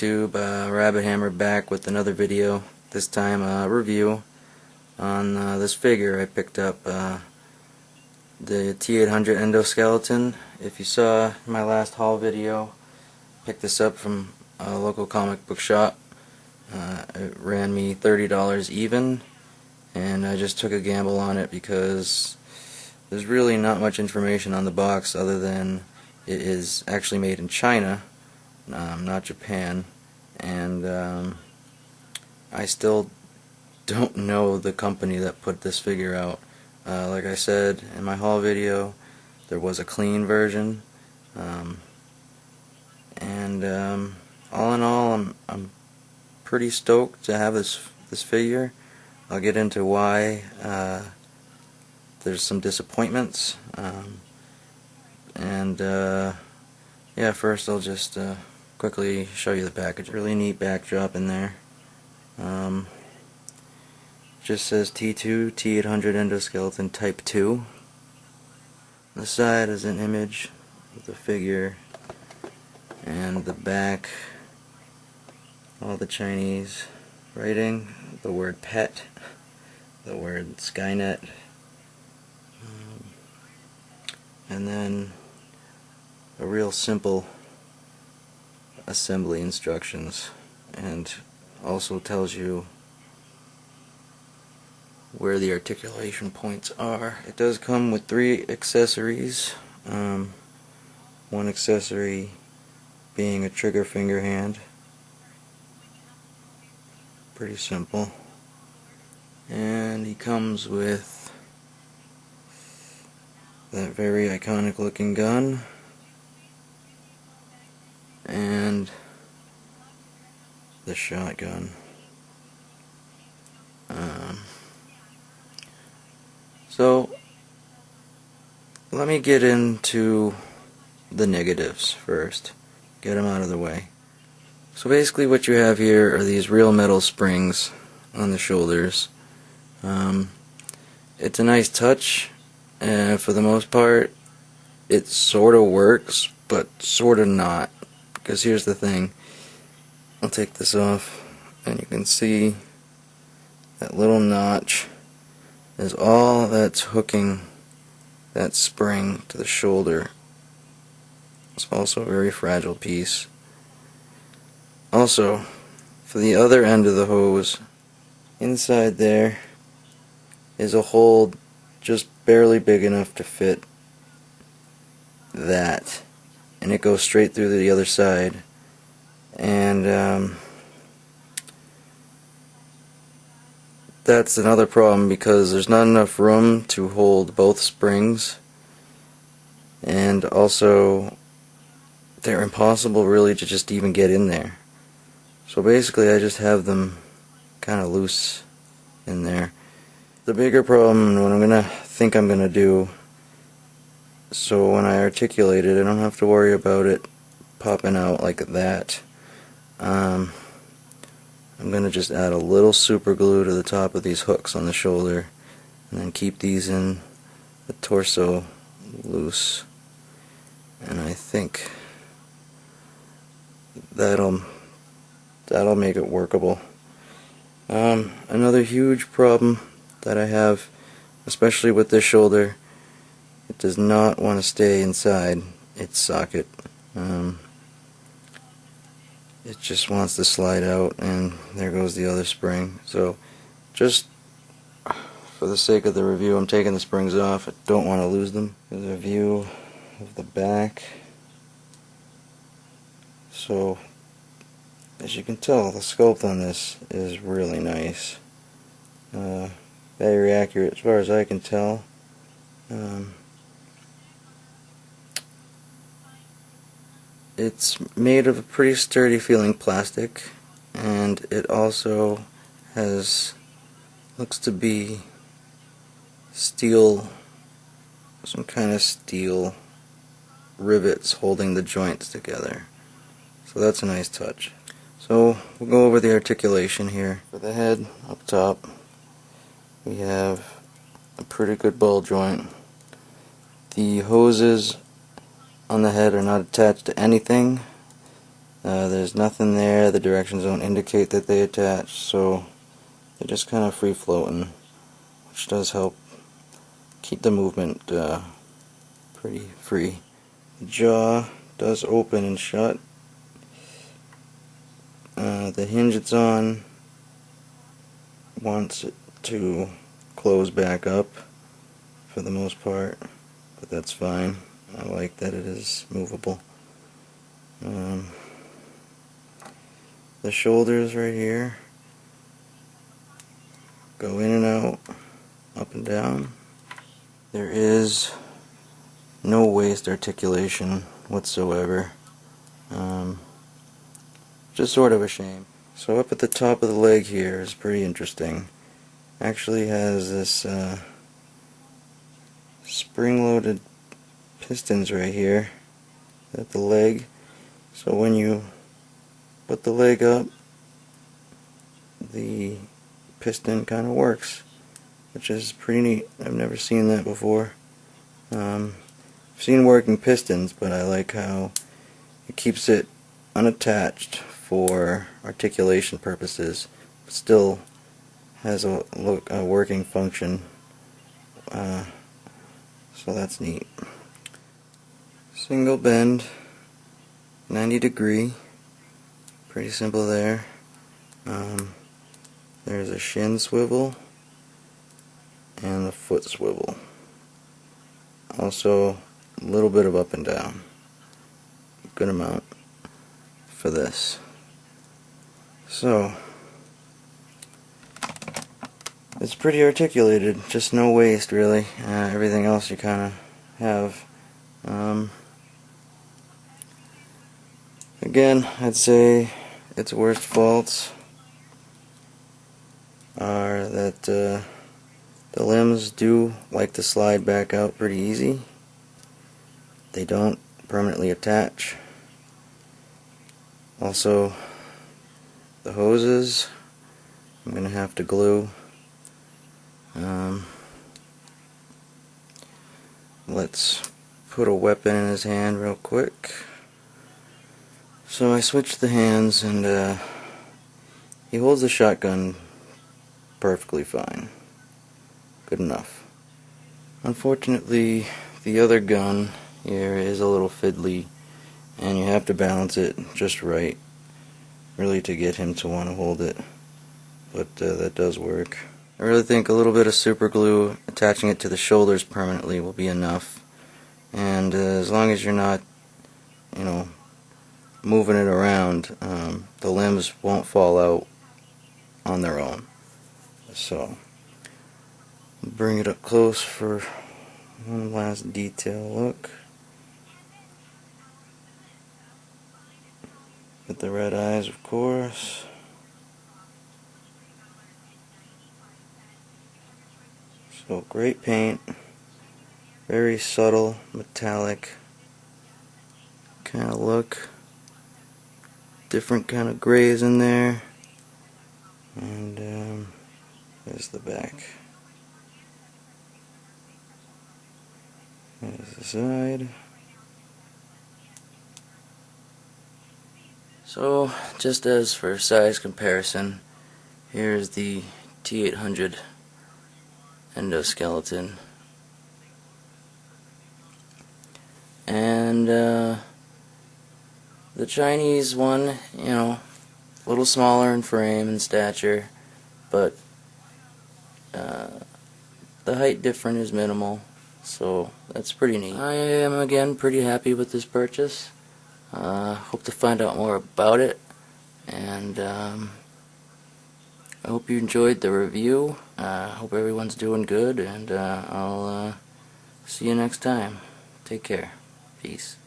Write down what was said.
YouTube, Rabbit Hammer back with another video. This time a review on this figure I picked up, the T800 Endoskeleton. If you saw my last haul video, picked this up from a local comic book shop. It ran me $30 even, and I just took a gamble on it because there's really not much information on the box other than it is actually made in China, not Japan, and I still don't know the company that put this figure out. Like I said in my haul video, there was a clean version, and all in all, I'm pretty stoked to have this figure. I'll get into why there's some disappointments, yeah, first I'll just quickly show you the package. Really neat backdrop in there. Just says T2 T800 Endoskeleton Type 2. On the side is an image of the figure, and the back, all the Chinese writing, the word pet, the word Skynet, and then a real simple assembly instructions, and also tells you where the articulation points are. It does come with 3 accessories, one accessory being a trigger finger hand. Pretty simple. And he comes with that very iconic looking gun and the shotgun. So let me get into the negatives first, get them out of the way. So basically what you have here are these real metal springs on the shoulders. It's a nice touch, and for the most part it sort of works, but sort of not, because here's the thing. I'll take this off and you can see that little notch is all that's hooking that spring to the shoulder. It's also a very fragile piece. Also, for the other end of the hose, inside there is a hole just barely big enough to fit that, and it goes straight through to the other side, and that's another problem because there's not enough room to hold both springs, and also they're impossible really to just even get in there. So basically I just have them kind of loose in there. The bigger problem, and what I'm gonna do, so when I articulate it I don't have to worry about it popping out like that, I'm going to just add a little super glue to the top of these hooks on the shoulder, and then keep these in the torso loose, and I think that'll make it workable. Another huge problem that I have, especially with this shoulder, it does not want to stay inside its socket. It just wants to slide out, and there goes the other spring. So just for the sake of the review, I'm taking the springs off. I don't want to lose them. Here's a view of the back. So as you can tell, the sculpt on this is really nice. Very accurate as far as I can tell. It's made of a pretty sturdy feeling plastic, and it also looks to be steel, some kind of steel rivets holding the joints together. So that's a nice touch. So we'll go over the articulation here. For the head up top, we have a pretty good ball joint. The hoses on the head are not attached to anything. There's nothing there, the directions don't indicate that they attach, so they're just kind of free floating, which does help keep the movement pretty free. The jaw does open and shut. The hinge it's on wants it to close back up for the most part, but that's fine. I like that it is movable. The shoulders right here go in and out, up and down. There is no waist articulation whatsoever. Just sort of a shame. So up at the top of the leg here is pretty interesting. Actually has this spring-loaded pistons right here at the leg. So when you put the leg up, the piston kind of works, which is pretty neat. I've never seen that before. I've seen working pistons, but I like how it keeps it unattached for articulation purposes, but still has a working function. So that's neat. Single bend, 90 degree, pretty simple there. There's a shin swivel and a foot swivel. Also a little bit of up and down. Good amount for this. So it's pretty articulated, just no waist really. Everything else you kind of have. Again, I'd say its worst faults are that the limbs do like to slide back out pretty easy. They don't permanently attach. Also, the hoses I'm going to have to glue. Let's put a weapon in his hand real quick. So I switched the hands, and he holds the shotgun perfectly fine. Good enough. Unfortunately, the other gun here is a little fiddly, and you have to balance it just right, really, to get him to want to hold it. But that does work. I really think a little bit of super glue attaching it to the shoulders permanently will be enough. And as long as you're not, moving it around, the limbs won't fall out on their own. So, bring it up close for one last detail look. With the red eyes, of course. So great paint, very subtle, metallic kind of look. Different kind of grays in there. And there's the back. There's the side. So, just as for size comparison, here's the T800 Endoskeleton. And the Chinese one, a little smaller in frame and stature, but the height difference is minimal, so that's pretty neat. I am again pretty happy with this purchase. Hope to find out more about it, and I hope you enjoyed the review. Hope everyone's doing good, and I'll see you next time. Take care. Peace.